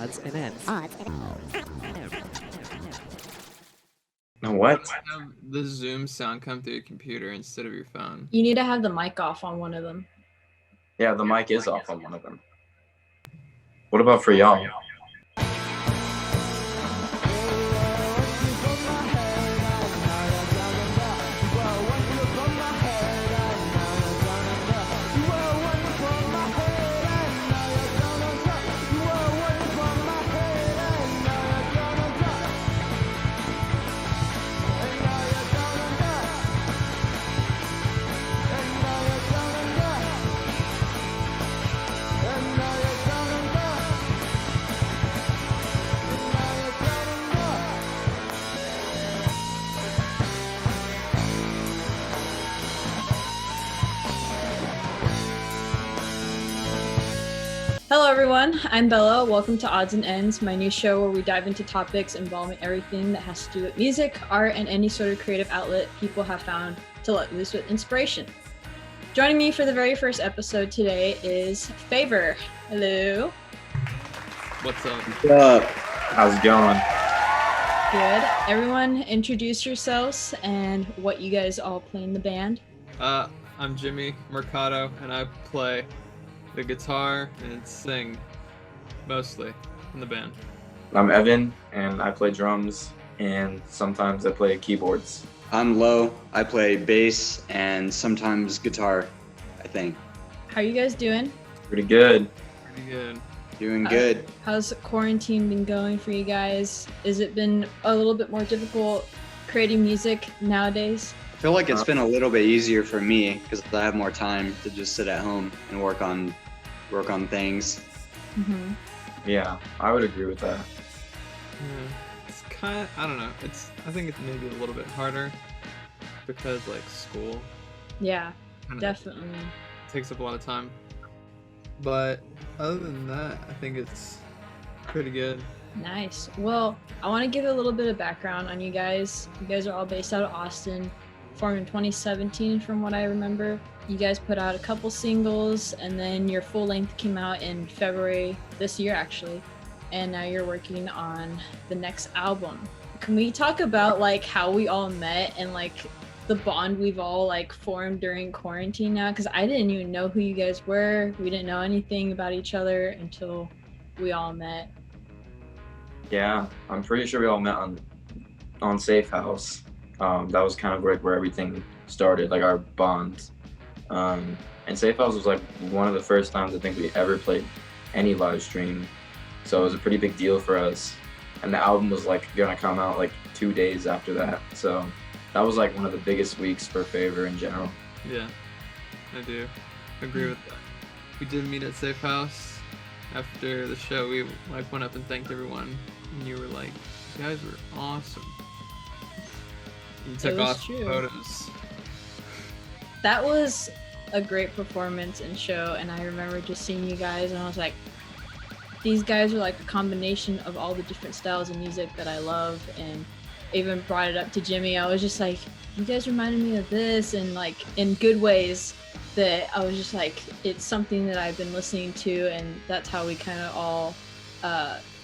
Odds and ends. No, what? Have the Zoom sound come through your computer instead of your phone. You need to have the mic off on one of them. Yeah, the mic is off on one of them. What about for y'all? Hello everyone, I'm Bella. Welcome to Odds and Ends, my new show where we dive into topics involving everything that has to do with music, art, and any sort of creative outlet people have found to let loose with inspiration. Joining me for the very first episode today is Favor. Hello. What's up? What's up? How's it going? Good. Everyone introduce yourselves and what you guys all play in the band. I'm Jimmy Mercado, and I play the guitar and sing mostly in the band. I'm Evan, and I play drums, and sometimes I play keyboards. I'm Lo. I play bass and sometimes guitar, I think. How are you guys doing? Pretty good. Pretty good. Doing good. How's quarantine been going for you guys? Has it been a little bit more difficult creating music nowadays? I feel like it's been a little bit easier for me because I have more time to just sit at home and work on things. Mm-hmm. Yeah, I would agree with that. Yeah. It's kind of, I don't know. I think it's maybe a little bit harder because like school Yeah, kinda definitely. takes up a lot of time. But other than that, I think it's pretty good. Nice. Well, I want to give a little bit of background on you guys. You guys are all based out of Austin, formed in 2017 from what I remember. You guys put out a couple singles and then your full length came out in February this year actually. And now you're working on the next album. Can we talk about like how we all met and like the bond we've all like formed during quarantine now? Because I didn't even know who you guys were. We didn't know anything about each other until we all met. Yeah, I'm pretty sure we all met on Safe House. That was kind of where everything started, like our bond. And Safe House was like one of the first times I think we ever played any live stream. So it was a pretty big deal for us. And the album was like gonna come out like 2 days after that. So that was like one of the biggest weeks for Favor in general. Yeah, I do agree with that. We did meet at Safe House. After the show, we like went up and thanked everyone, and you were like, "You guys were awesome." You took was awesome true. photos. That was a great performance and show, and I remember just seeing you guys and I was like, these guys are like a combination of all the different styles of music that I love. And I even brought it up to Jimmy. I was just like, you guys reminded me of this, and like in good ways that I was just like, it's something that I've been listening to, and that's how we kind of all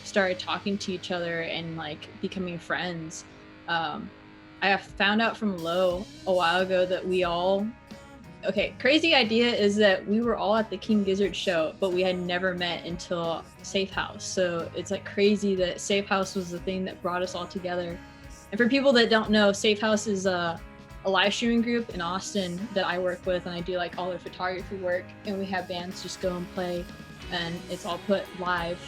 started talking to each other and like becoming friends. I found out from Lo a while ago that crazy idea is that we were all at the King Gizzard show, but we had never met until Safe House. So it's like crazy that Safe House was the thing that brought us all together. And for people that don't know, Safe House is a live streaming group in Austin that I work with, and I do like all their photography work, and we have bands just go and play, and it's all put live.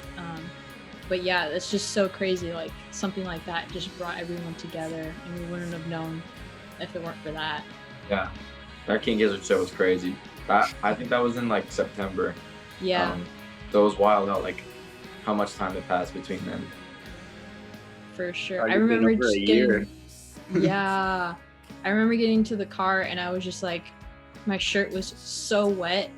But yeah, it's just so crazy, like something like that just brought everyone together, and we wouldn't have known if it weren't for that. Yeah, that King Gizzard show was crazy. I think that was in like September. Yeah, So it was wild how much time had passed between then. for sure. Oh, I you've been remember over just a year. yeah, I remember getting to the car and I was just like, my shirt was so wet.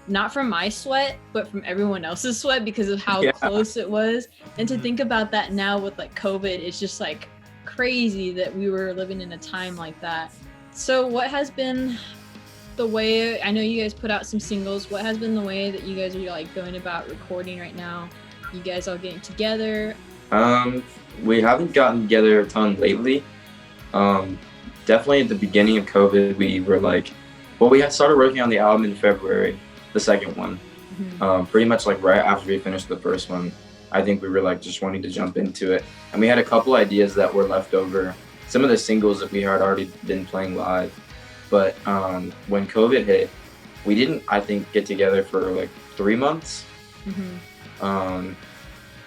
Not from my sweat, but from everyone else's sweat because of how close it was. And to think about that now with like COVID, it's just like crazy that we were living in a time like that. So what has been the way, I know you guys put out some singles, what has been the way that you guys are like going about recording right now? You guys all getting together? We haven't gotten together a ton lately. Definitely at the beginning of COVID, we were like, well, we had started working on the album in February, the second one. Pretty much like right after we finished the first one. I think we were like just wanting to jump into it. And we had a couple ideas that were left over. Some of the singles that we had already been playing live. But when COVID hit, we didn't, I think, get together for like 3 months.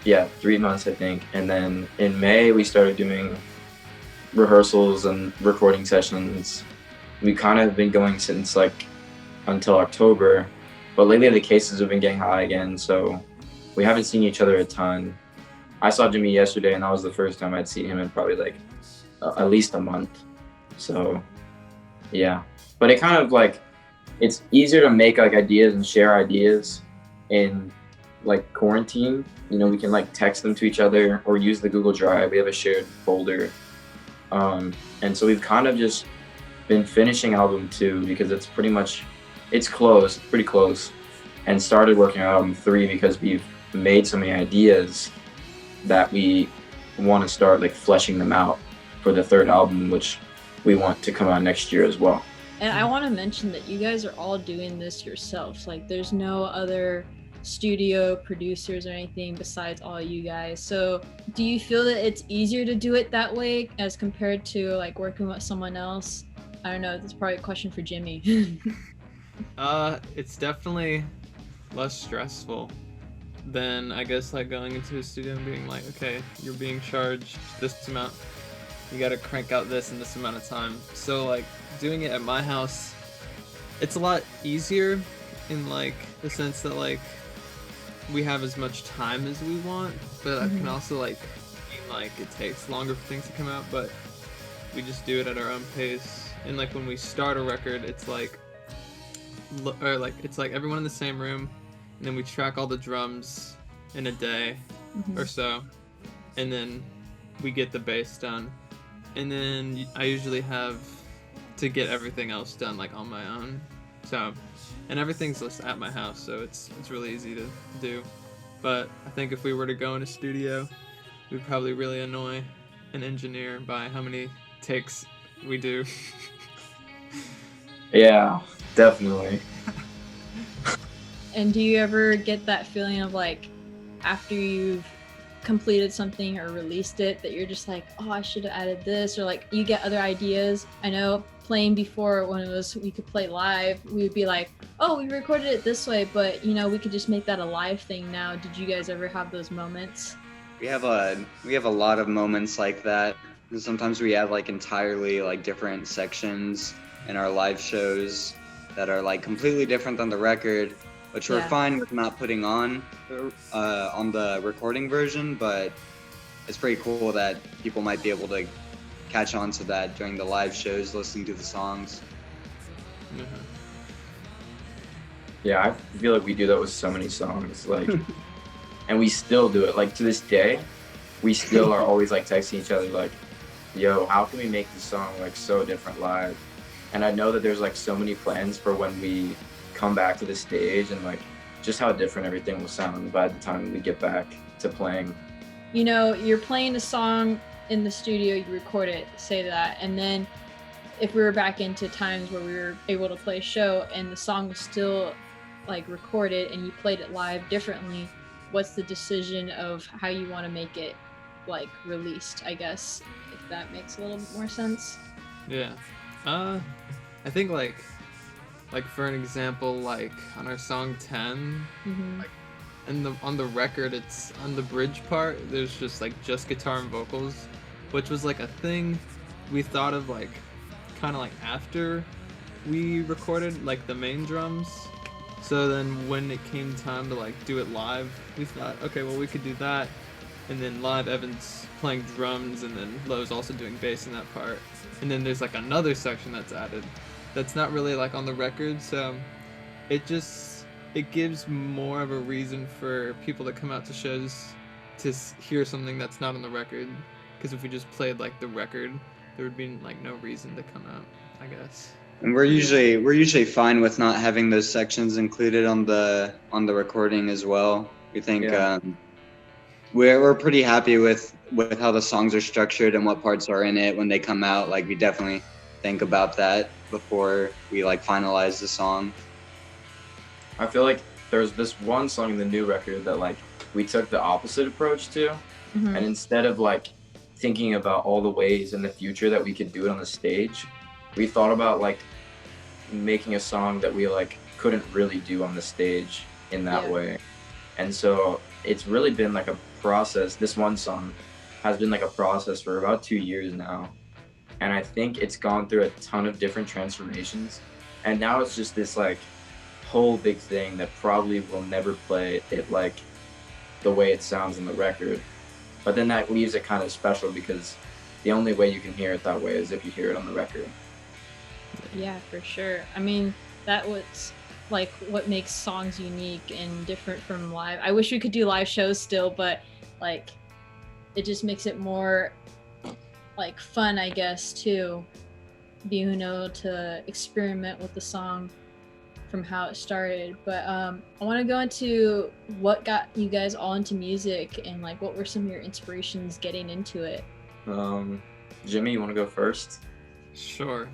Yeah, 3 months, I think. And then in May, we started doing rehearsals and recording sessions. We kind of been going since like until October. But lately the cases have been getting high again, so we haven't seen each other a ton. I saw Jimmy yesterday, and that was the first time I'd seen him in probably like at least a month. So, yeah. But it kind of like, it's easier to make like ideas and share ideas in like quarantine. You know, we can like text them to each other or use the Google Drive. We have a shared folder. And so we've kind of just been finishing album 2 because it's pretty much, it's close, pretty close, and started working on album 3 because we've made so many ideas that we want to start like fleshing them out for the third album, which we want to come out next year as well. And I want to mention that you guys are all doing this yourselves. Like, there's no other studio producers or anything besides all you guys. So do you feel that it's easier to do it that way as compared to like working with someone else? I don't know, that's probably a question for Jimmy. It's definitely less stressful than, I guess, like going into a studio and being like, okay, you're being charged this amount, you gotta crank out this in this amount of time. So like doing it at my house, it's a lot easier in like the sense that like we have as much time as we want, but I can also like mean like it takes longer for things to come out, but we just do it at our own pace. And like when we start a record, it's like it's like everyone in the same room, and then we track all the drums in a day or so, and then we get the bass done, and then I usually have to get everything else done like on my own. So, and everything's just at my house, so it's really easy to do. But I think if we were to go in a studio, we'd probably really annoy an engineer by how many takes we do. Yeah, definitely. And do you ever get that feeling of like, after you've completed something or released it, that you're just like, oh, I should have added this, or like you get other ideas? I know playing before, when it was we could play live, we would be like, oh, we recorded it this way, but you know, we could just make that a live thing now. Did you guys ever have those moments? We have a lot of moments like that. And sometimes we have like entirely like different sections in our live shows that are like completely different than the record, which we're fine with not putting on the recording version, but it's pretty cool that people might be able to catch on to that during the live shows, listening to the songs. Yeah, I feel like we do that with so many songs, like, and we still do it. Like to this day, we still are always like texting each other, like, "Yo, how can we make this song like so different live?" And I know that there's like so many plans for when we come back to the stage, and like just how different everything will sound by the time we get back to playing. You know, you're playing a song in the studio, you record it, say that, and then if we were back into times where we were able to play a show and the song was still like recorded and you played it live differently, what's the decision of how you want to make it like released, I guess, if that makes a little bit more sense? Yeah. I think like for an example, like on our song 10, like on the record, it's on the bridge part, there's just guitar and vocals, which was like a thing we thought of like kind of like after we recorded like the main drums. So then when it came time to like do it live, we thought, okay, well we could do that, and then live Evan's playing drums, and then Lowe's also doing bass in that part, and then there's like another section that's added that's not really like on the record, so it gives more of a reason for people that come out to shows to hear something that's not on the record, because if we just played like the record, there would be like no reason to come out, I guess. And we're usually fine with not having those sections included on the recording as well. We think we're pretty happy with how the songs are structured and what parts are in it when they come out. Like we definitely think about that before we like finalize the song. I feel like there's this one song in the new record that like we took the opposite approach to, Mhm. and instead of like thinking about all the ways in the future that we could do it on the stage, we thought about like making a song that we like couldn't really do on the stage in that Yeah. way. And so it's really been like a process. This one song has been like a process for about 2 years now. And I think it's gone through a ton of different transformations. And now it's just this like whole big thing that probably will never play it like the way it sounds in the record. But then that leaves it kind of special because the only way you can hear it that way is if you hear it on the record. Yeah, for sure. I mean, that was like what makes songs unique and different from live. I wish we could do live shows still, but like it just makes it more like fun, I guess, too. To experiment with the song from how it started. But I want to go into what got you guys all into music and like what were some of your inspirations getting into it. Jimmy, you want to go first? Sure.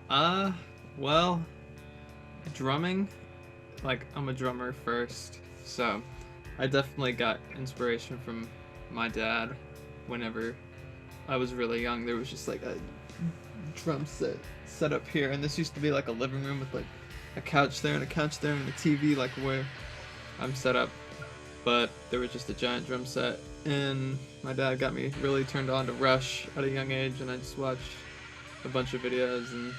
Well, drumming. Like, I'm a drummer first, so I definitely got inspiration from my dad. Whenever I was really young, there was just like a drum set up here, and this used to be like a living room with like a couch there and a couch there and a TV like where I'm set up. But there was just a giant drum set, and my dad got me really turned on to Rush at a young age, and I just watched a bunch of videos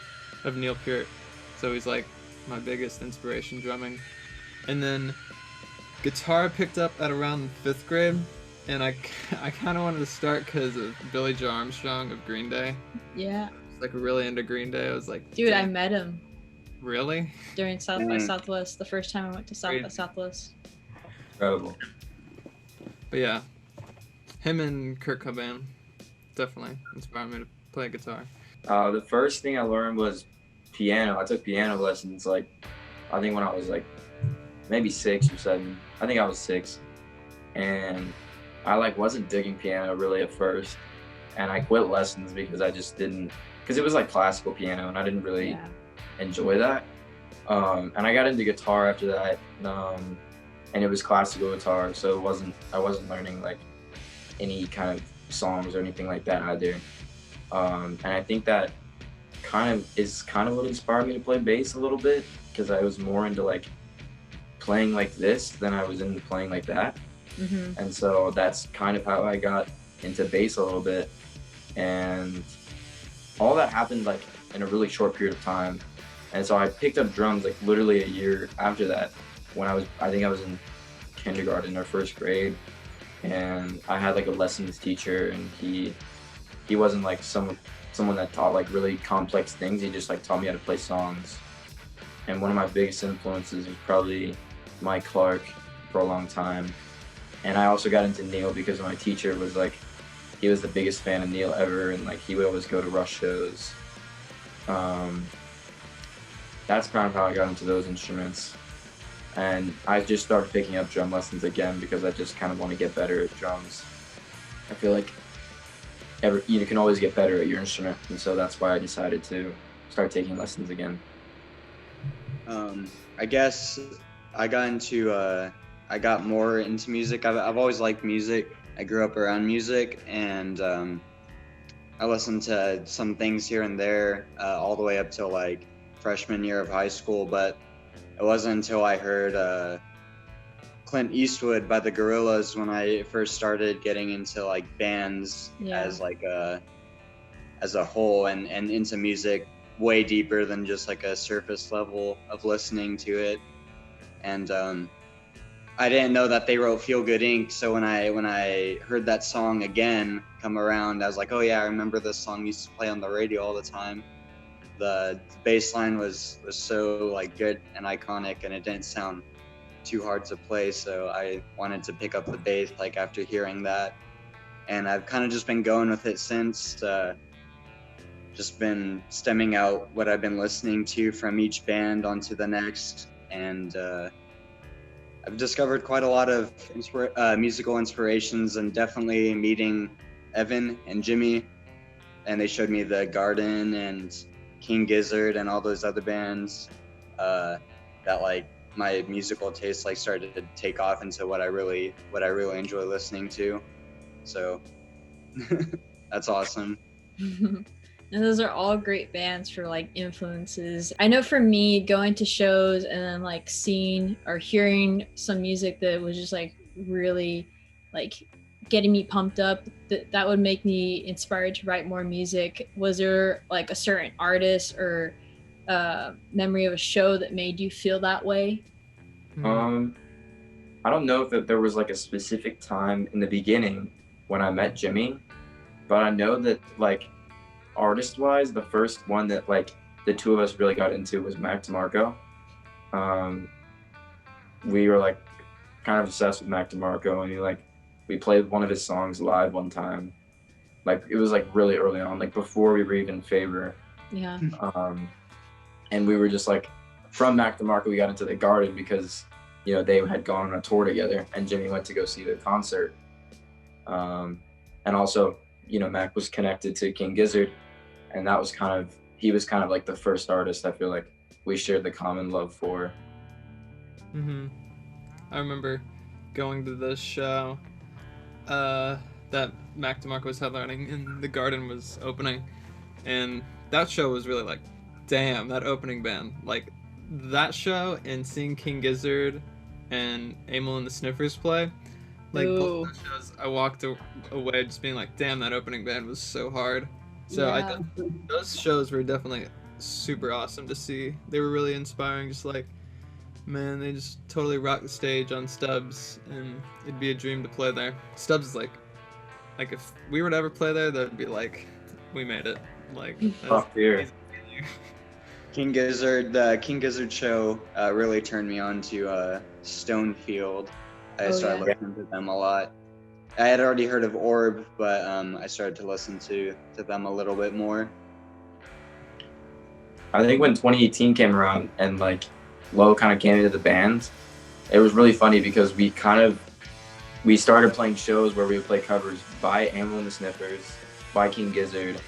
of Neil Peart. So he's like my biggest inspiration drumming. And then guitar picked up at around 5th grade, and I kind of wanted to start because of Billy Joe Armstrong of Green Day. Yeah. I was like really into Green Day. I was like, dude, I damn. met him Really? during South by Southwest. The first time I went to South by Southwest. Incredible. But yeah, him and Kurt Cobain definitely inspired me to play guitar. The first thing I learned was piano. I took piano lessons like I think when I was like maybe 6 or 7. I think I was 6, and I like wasn't digging piano really at first, and I quit lessons because I just didn't, because it was like classical piano and I didn't really enjoy that. And I got into guitar after that, and it was classical guitar, so I wasn't learning like any kind of songs or anything like that either. And I think that kind of what inspired me to play bass a little bit, because I was more into like playing like this than I was into playing like that. Mm-hmm. And so that's kind of how I got into bass a little bit. And all that happened like in a really short period of time. And so I picked up drums like literally a year after that, when I think I was in kindergarten or 1st grade. And I had like a lessons teacher, and he wasn't like someone that taught like really complex things. He just like taught me how to play songs. And one of my biggest influences was probably Mike Clark for a long time. And I also got into Neil because my teacher was like, he was the biggest fan of Neil ever, and like he would always go to Rush shows. That's kind of how I got into those instruments. And I just started picking up drum lessons again because I just kind of want to get better at drums. I feel like you can always get better at your instrument, and so that's why I decided to start taking lessons again. I guess I got more into music. I've always liked music. I grew up around music, and I listened to some things here and there all the way up till like freshman year of high school. But it wasn't until I heard Clint Eastwood by the Gorillaz when I first started getting into like bands as a whole, and into music way deeper than just like a surface level of listening to it. And I didn't know that they wrote Feel Good Inc. So when I heard that song again come around, I was like, oh yeah, I remember this song used to play on the radio all the time. The bass line was so like good and iconic, and it didn't sound too hard to play, so I wanted to pick up the bass like after hearing that. And I've kind of just been going with it since, just been stemming out what I've been listening to from each band onto the next. And I've discovered quite a lot of musical inspirations, and definitely meeting Evan and Jimmy, and they showed me the Garden and King Gizzard and all those other bands that like my musical taste like started to take off into what I really enjoy listening to. So that's awesome. And those are all great bands for like influences. I know for me, going to shows and then like seeing or hearing some music that was just like really like getting me pumped up, that would make me inspired to write more music. Was there like a certain artist or memory of a show that made you feel that way? I don't know if there was like a specific time in the beginning when I met Jimmy, but I know that like artist-wise, the first one that like the two of us really got into was Mac DeMarco. We were like kind of obsessed with Mac DeMarco, and we played one of his songs live one time. Like it was like really early on, like before we were even Favor. Yeah. And we were just like, from Mac DeMarco, we got into the Garden because they had gone on a tour together, and Jimmy went to go see the concert. And also, Mac was connected to King Gizzard, and he was kind of like the first artist I feel like we shared the common love for. I remember going to this show that Mac DeMarco was headlining, and the Garden was opening, and that show was really like, damn, that opening band, like that show, and seeing King Gizzard and Emil and the Sniffers play, like both those shows, I walked away just being like, damn, that opening band was so hard. So yeah. Those shows were definitely super awesome to see. They were really inspiring. Just like, man, they just totally rocked the stage on Stubbs, and it'd be a dream to play there. Stubbs is like if we were to ever play there, that'd be like, we made it. Like, Top tier. King Gizzard, the King Gizzard show really turned me on to Stonefield. I started listening to them a lot. I had already heard of Orb, but I started to listen to them a little bit more. I think when 2018 came around and like Lo kind of came into the band, it was really funny because we started playing shows where we would play covers by Emil and the Sniffers, by King Gizzard,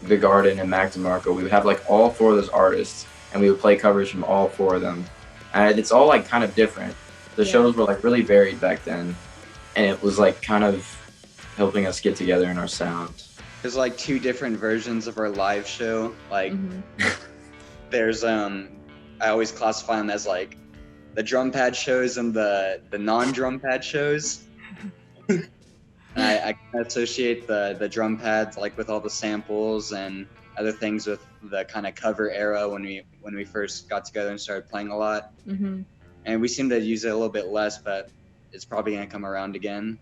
The Garden, and Mac DeMarco. We would have like all four of those artists, and we would play covers from all four of them. And it's all like kind of different. The shows were like really varied back then, and it was like kind of helping us get together in our sound. There's like two different versions of our live show. Like there's I always classify them as like the drum pad shows and the non-drum pad shows. I kind of associate the drum pads like with all the samples and other things with the kind of cover era when we first got together and started playing a lot. And we seem to use it a little bit less, but it's probably gonna come around again.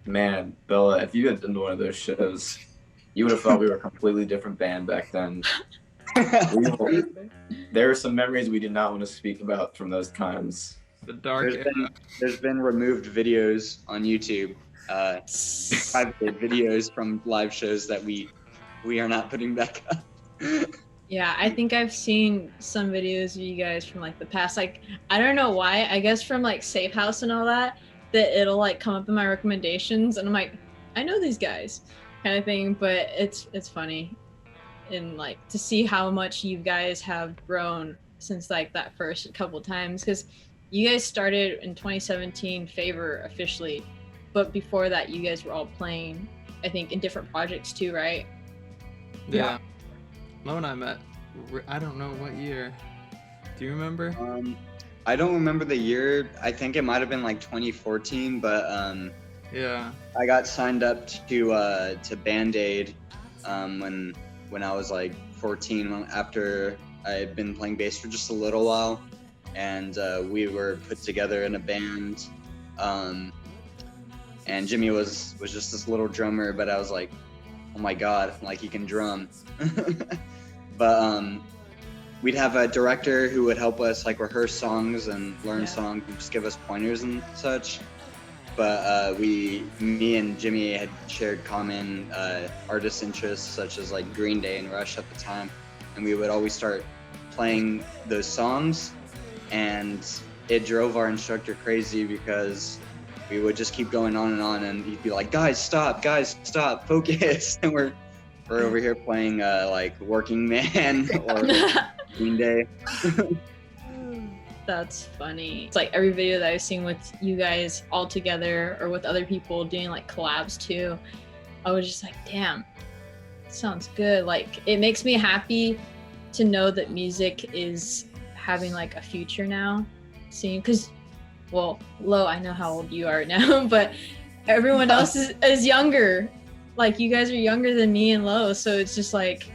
Man, Bella, if you had done one of those shows, you would have thought we were a completely different band back then. There are some memories we did not want to speak about from those times. The dark there's been removed videos on YouTube, private videos from live shows that we are not putting back up. Yeah, I think I've seen some videos of you guys from like the past, like I don't know why, I guess from like Safe House and all that it'll like come up in my recommendations, and I'm like, I know these guys kind of thing. But it's funny, and like to see how much you guys have grown since like that first couple times, because you guys started in 2017 Favor officially, but before that you guys were all playing, I think, in different projects too, right? Yeah. Lo and I met, I don't know what year. Do you remember? I don't remember the year. I think it might have been like 2014, but yeah. I got signed up to Band-Aid when I was like 14, after I had been playing bass for just a little while, and we were put together in a band. And Jimmy was just this little drummer, but I was like, oh my god, like he can drum. But we'd have a director who would help us like rehearse songs and learn songs and just give us pointers and such. But me and Jimmy had shared common artist interests, such as like Green Day and Rush at the time, and we would always start playing those songs, and it drove our instructor crazy because we would just keep going on, and he'd be like, guys, stop, focus. And we're over here playing like Working Man or Green Day. That's funny. It's like every video that I've seen with you guys all together or with other people doing like collabs too, I was just like, damn, sounds good. Like it makes me happy to know that music is having like a future now. Seeing, because, well, Lo, I know how old you are now, but everyone else is younger. Like you guys are younger than me and Lo, so it's just like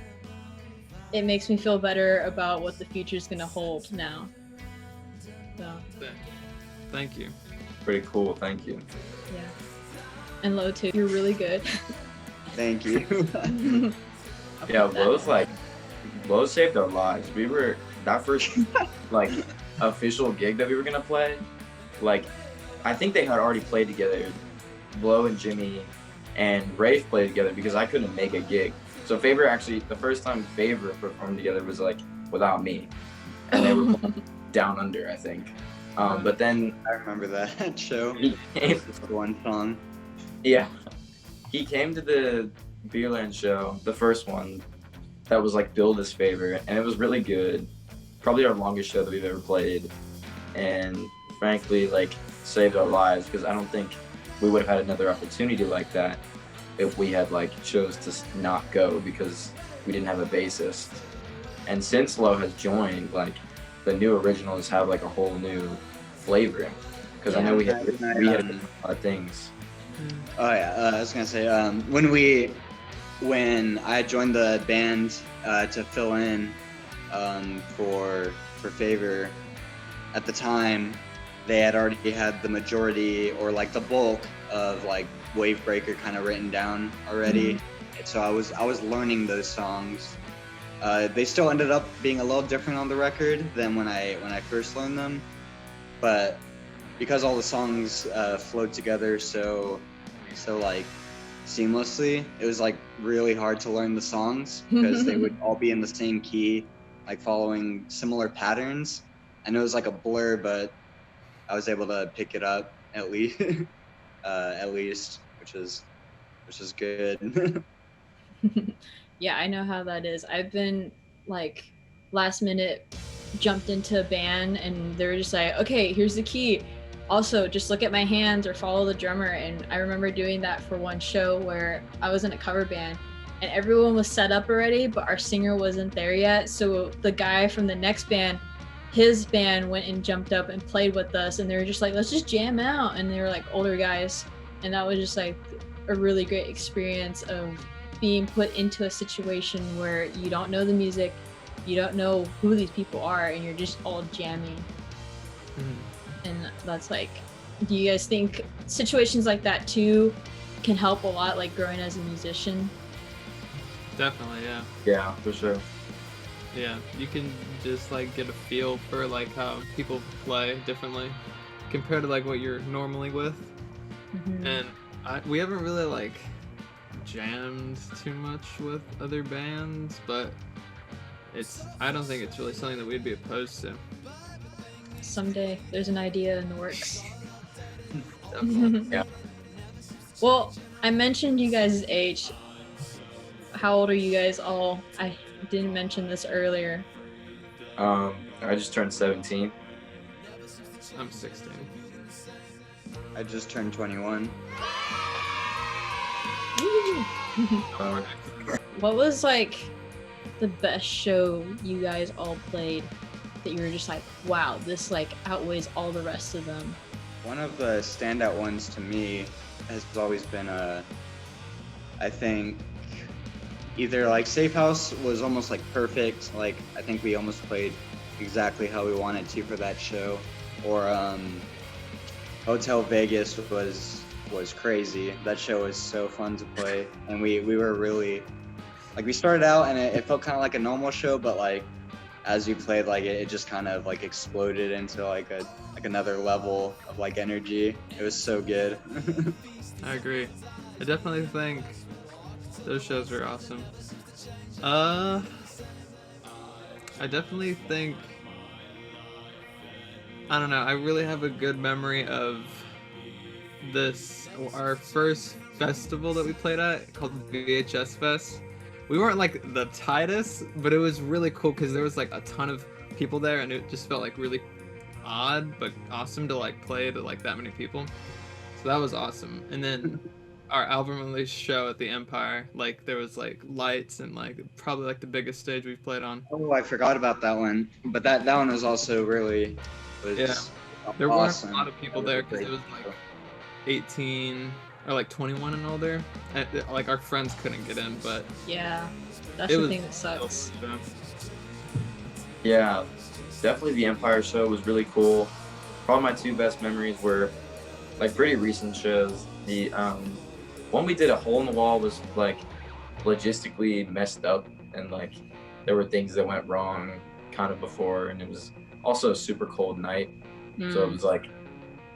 it makes me feel better about what the future is gonna hold now. So Thank you. Pretty cool. Thank you. yeah, and Lo too. You're really good. Thank you. Yeah, Lowe's saved our lives. We were that first like official gig that we were gonna play. Like, I think they had already played together. Blow and Jimmy and Rafe played together because I couldn't make a gig. So Favor actually, the first time Favor performed together was like without me, and they were Down Under, I think. But then I remember that show. he came. One song. Yeah, he came to the Beerland show, the first one, that was like billed as Favor, and it was really good. Probably our longest show that we've ever played, and frankly, like saved our lives because I don't think we would have had another opportunity like that if we had like chose to not go because we didn't have a bassist. And since Lo has joined, like the new originals have like a whole new flavor because I know we had a lot of things. Oh yeah, I was gonna say when I joined the band to fill in for Favor, at the time they had already had the majority or like the bulk of like Wave Breaker kind of written down already. And so I was learning those songs. They still ended up being a little different on the record than when I first learned them, but because all the songs flowed together so like seamlessly, it was like really hard to learn the songs because they would all be in the same key, like following similar patterns, and it was like a blur, but I was able to pick it up at least, which is good. Yeah, I know how that is. I've been like last minute jumped into a band and they were just like, okay, here's the key. Also, just look at my hands or follow the drummer. And I remember doing that for one show where I was in a cover band and everyone was set up already, but our singer wasn't there yet. So the guy from the next band, his band went and jumped up and played with us, and they were just like, let's just jam out. And they were like older guys. And that was just like a really great experience of being put into a situation where you don't know the music, you don't know who these people are, and you're just all jamming. And that's like, do you guys think situations like that too can help a lot, like growing as a musician? Definitely, yeah. Yeah, for sure. Yeah, you can just like get a feel for like how people play differently compared to like what you're normally with. And we haven't really like jammed too much with other bands, but I don't think it's really something that we'd be opposed to. Someday there's an idea in the works. Definitely. Yeah. Well, I mentioned you guys' age. How old are you guys all? I didn't mention this earlier. I just turned 17. I'm 16. I just turned 21. What was like the best show you guys all played that you were just like, wow, this like outweighs all the rest of them? One of the standout ones to me has always been I think either like Safe House was almost like perfect, like I think we almost played exactly how we wanted to for that show, or Hotel Vegas was crazy. That show was so fun to play, and we were really like, we started out and it felt kind of like a normal show, but like as we played, like it just kind of like exploded into like another level of like energy. It was so good. I agree. I definitely think those shows were awesome. I definitely think I don't know. I really have a good memory of our first festival that we played at called VHS Fest. We weren't like the tightest, but it was really cool because there was like a ton of people there, and it just felt like really odd but awesome to like play to like that many people. So that was awesome. And then our album release show at the Empire, like there was like lights and like probably like the biggest stage we've played on. Oh, I forgot about that one. But that one was also really Yeah. There awesome. weren't a lot of people there because it was like 18 or like 21 and older. And, like our friends couldn't get in, but Yeah, that's it the was thing that sucks. Yeah, definitely the Empire show was really cool. Probably my two best memories were like pretty recent shows. The one we did a Hole in the Wall was like logistically messed up, and like there were things that went wrong kind of before, and it was also a super cold night. So it was like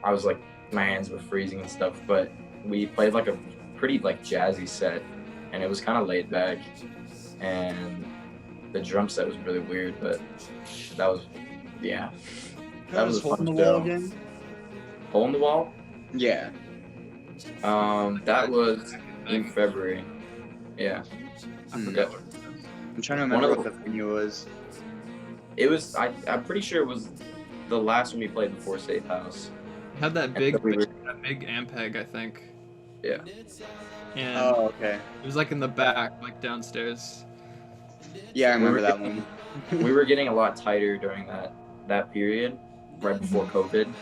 I was like my hands were freezing and stuff, but we played like a pretty like jazzy set, and it was kind of laid back, and the drum set was really weird, but that was that was a Hole in fun the Wall show. again? Hole in the Wall? Yeah. That was in February. Yeah, I forgot. I'm trying to One remember of what the venue was. It was I'm pretty sure it was the last one we played before Safe House. Had that And big, so we were- that big Ampeg, I think. Yeah. And Oh, okay. it was like in the back, like downstairs. Yeah, I remember that one. We were getting a lot tighter during that period, right before COVID,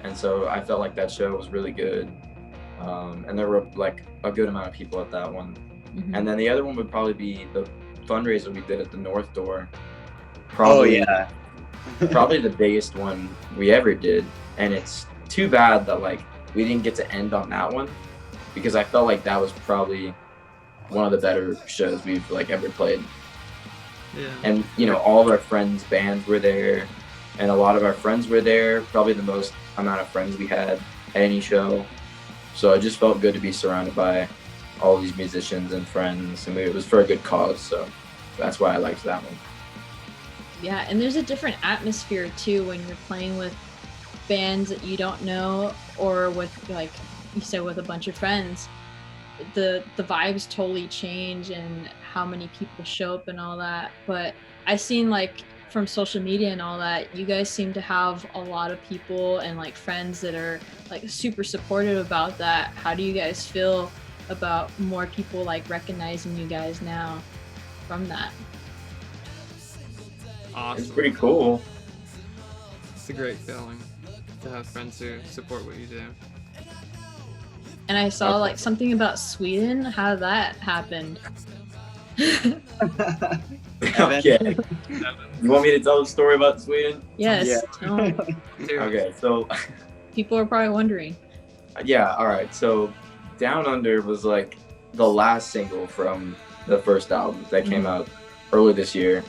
and so I felt like that show was really good. And there were like a good amount of people at that one. And then the other one would probably be the fundraiser we did at the North Door. Probably, probably the biggest one we ever did. And it's too bad that like we didn't get to end on that one, because I felt like that was probably one of the better shows we've like ever played. Yeah. And you know, all of our friends' bands were there, and a lot of our friends were there. Probably the most amount of friends we had at any show. So it just felt good to be surrounded by all these musicians and friends, and it was for a good cause. So that's why I liked that one. Yeah, and there's a different atmosphere too when you're playing with bands that you don't know, or with, like you said, with a bunch of friends. The vibes totally change, and how many people show up and all that. But I've seen, like, from social media and all that, you guys seem to have a lot of people and like friends that are like super supportive about that. How do you guys feel about more people like recognizing you guys now from that? Awesome. It's pretty cool. It's a great feeling to have friends who support what you do. And I saw like something about Sweden. How that happened? Okay. You want me to tell the story about Sweden? Yes. Yeah. tell 'em. Okay, so People are probably wondering. yeah, all right. So Down Under was like the last single from the first album that came out early this year.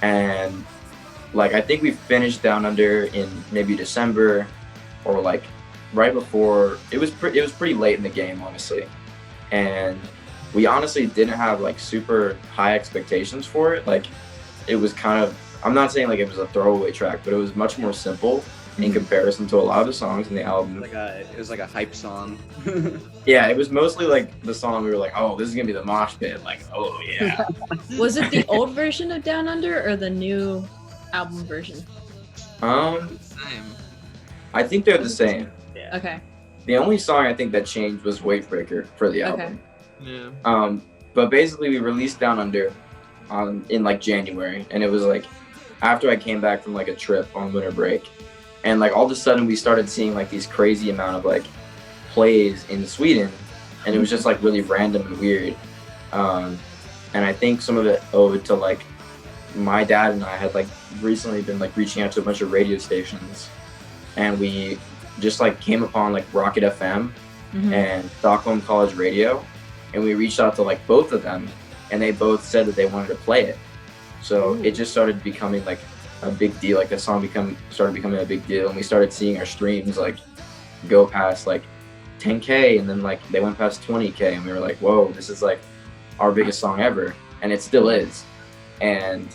And like I think we finished Down Under in maybe December, or like right before. It was pretty late in the game, honestly, and we honestly didn't have like super high expectations for it. Like it was kind of, I'm not saying like it was a throwaway track, but it was much more simple in comparison to a lot of the songs in the album. It was like a hype song. Yeah, it was mostly like the song we were like, oh, this is gonna be the mosh pit. Like, oh yeah. Was it the old version of Down Under or the new album version? Same. I think they're the same. Okay. The only song I think that changed was Wave Breaker for the album. Yeah. But basically we released Down Under in like January, and it was like after I came back from like a trip on winter break, and like all of a sudden we started seeing like these crazy amount of like plays in Sweden, and it was just like really random and weird. And I think some of it owed to like my dad and I had like recently been like reaching out to a bunch of radio stations, and we just like came upon like Rocket FM and Stockholm College Radio, and we reached out to like both of them, and they both said that they wanted to play it. So it just started becoming like a big deal. Like the song started becoming a big deal, and we started seeing our streams like go past like 10K, and then like they went past 20K, and we were like, whoa, this is like our biggest song ever, and it still is. And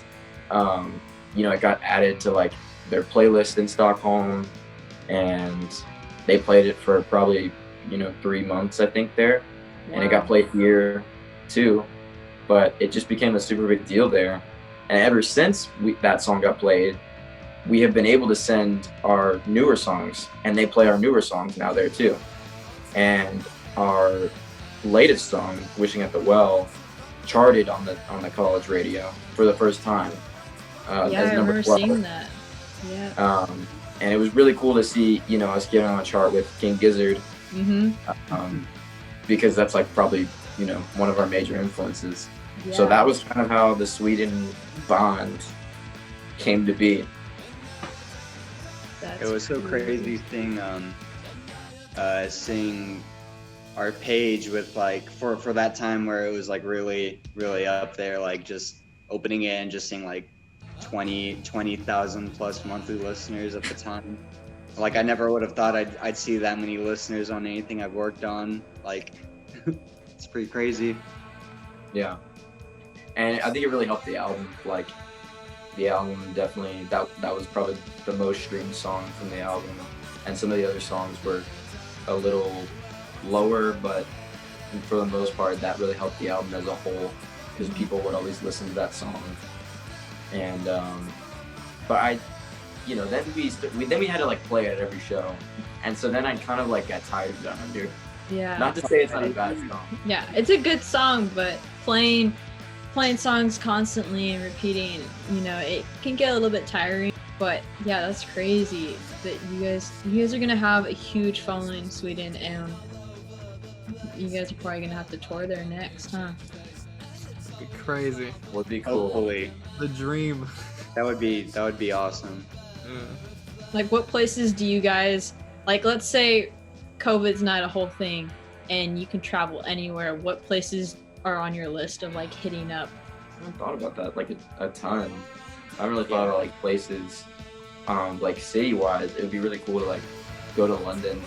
it got added to like their playlist in Stockholm, and they played it for probably 3 months, I think, there. Wow. And it got played here too, but it just became a super big deal there. And ever since that song got played, we have been able to send our newer songs, and they play our newer songs now there too. And our latest song, "Wishing at the Well," charted on the college radio for the first time. Yeah, as I number remember 12. seeing that. Yeah. And it was really cool to see, us getting on a chart with King Gizzard, because that's like probably, one of our major influences. Yeah. So that was kind of how the Sweden bond came to be. That's It was so crazy seeing our page with like for that time where it was like really really up there, like just opening it and just seeing like 20,000 plus monthly listeners at the time. Like I never would have thought I'd see that many listeners on anything I've worked on. Like it's pretty crazy. Yeah. And I think it really helped the album. Like the album definitely, that was probably the most streamed song from the album. And some of the other songs were a little lower, but for the most part, that really helped the album as a whole, because people would always listen to that song. And but then we had to like play it at every show, and so then I kind of like got tired of that, dude. Yeah. Not to say it's not a bad song. Yeah, it's a good song, but playing songs constantly and repeating, it can get a little bit tiring. But yeah, that's crazy that you guys are gonna have a huge following in Sweden, and you guys are probably gonna have to tour there next, huh? Be crazy. Would be cool. Hopefully. The dream. That would be awesome. Yeah. Like, what places do you guys, like, let's say COVID's not a whole thing and you can travel anywhere, what places are on your list of like hitting up? I haven't thought about that like a ton. I haven't really thought about like places, like city-wise. It would be really cool to like go to London.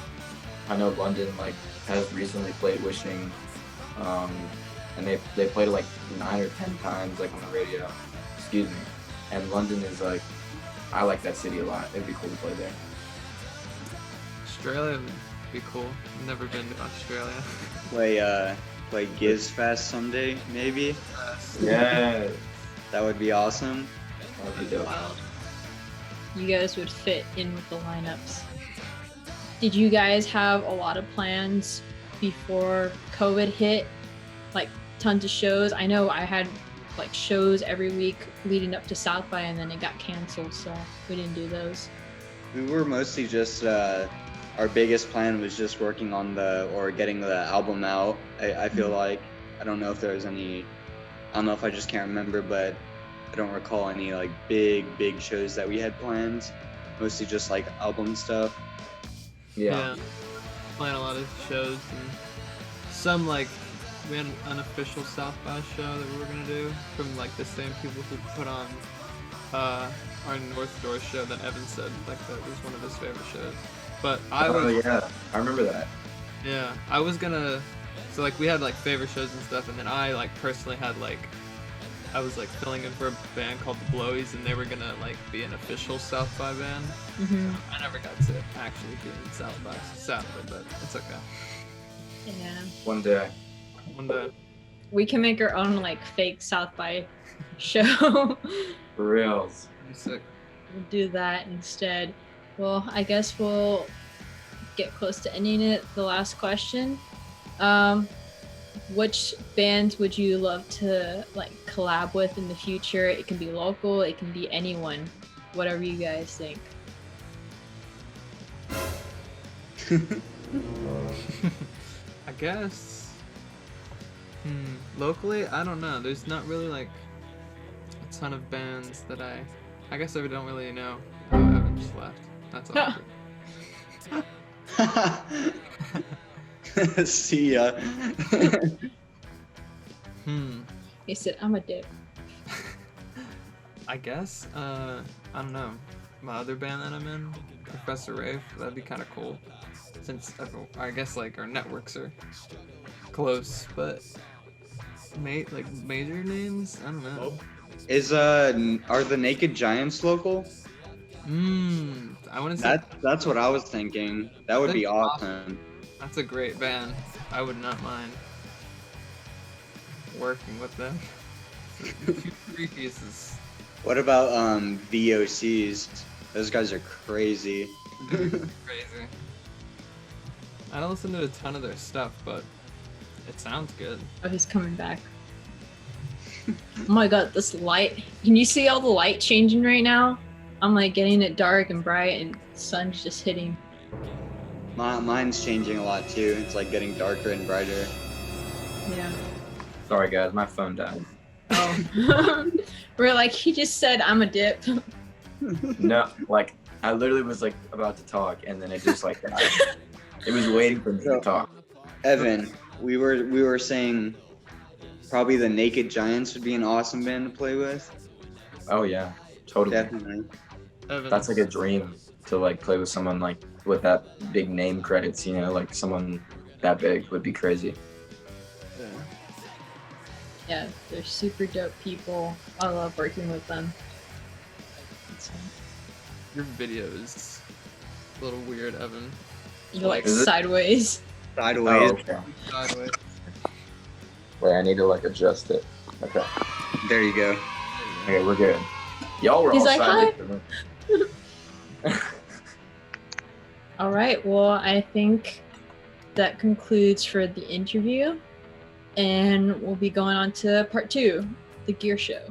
I know London like has recently played Wishing, and they played it like 9 or 10 times like on the radio. Excuse me. And London is like, I like that city a lot. It'd be cool to play there. Australia would be cool. I've never been to Australia. Play GizFest someday, maybe. Yeah. That would be awesome. That'd be dope. Wild. You guys would fit in with the lineups. Did you guys have a lot of plans before COVID hit? Like tons of shows? I know I had like shows every week leading up to South by, and then it got canceled, so we didn't do those. We were mostly just our biggest plan was just working on getting the album out. I feel like I don't know if if I just can't remember, but I don't recall any like big shows that we had planned. Mostly just like album stuff. Yeah. Playing a lot of shows, and some like we had an unofficial South by show that we were gonna do from like the same people who put on our North Door show that Evan said like that was one of his favorite shows. But I remember that. Yeah, I was gonna. So like we had like favorite shows and stuff, and then I like personally had like I was like filling in for a band called the Blowies, and they were gonna like be an official South by band. Mm-hmm. So I never got to actually be in South by, but it's okay. Yeah. One day. One day. We can make our own like fake South by show. For reals. I'm sick. We'll do that instead. Well, I guess we'll get close to ending it. The last question. Which bands would you love to like collab with in the future? It can be local, it can be anyone. Whatever you guys think. I guess. Locally, I don't know. There's not really like a ton of bands that I guess I don't really know. Oh, Evan just left. That's awkward. See ya. He said, I'm a dick. I guess, I don't know. My other band that I'm in, Professor Rafe, that'd be kind of cool. since I guess like our networks are close, but like major names, I don't know. Are the Naked Giants local? I want to say That's what I was thinking. That would be That's awesome. that's a great band. I would not mind working with them. 2 3 pieces. What about VOCs? Those guys are crazy. Crazy. I don't listen to a ton of their stuff, but it sounds good. Oh, he's coming back. Oh my god, this light. Can you see all the light changing right now? I'm like getting it dark and bright and the sun's just hitting. Mine's changing a lot too. It's like getting darker and brighter. Yeah. Sorry guys, my phone died. Oh. We're like, he just said I'm a dip. No, like I literally was like about to talk and then it just like died. It was waiting for me to talk. Evan, we were saying probably the Naked Giants would be an awesome band to play with. Oh yeah, totally. Definitely. Evan, That's like a dream to like play with someone like with that big name credits, you know, like someone that big would be crazy. yeah. Yeah, they're super dope people. I love working with them. So, Your video is a little weird, Evan. you're like Is it? sideways. Sideways. Oh, okay. Sideways. Wait, I need to like adjust it. Okay. There you go. Okay, we're good. Y'all were He's all like, silent. All right, well, I think that concludes for the interview. And we'll be going on to part 2, the gear show.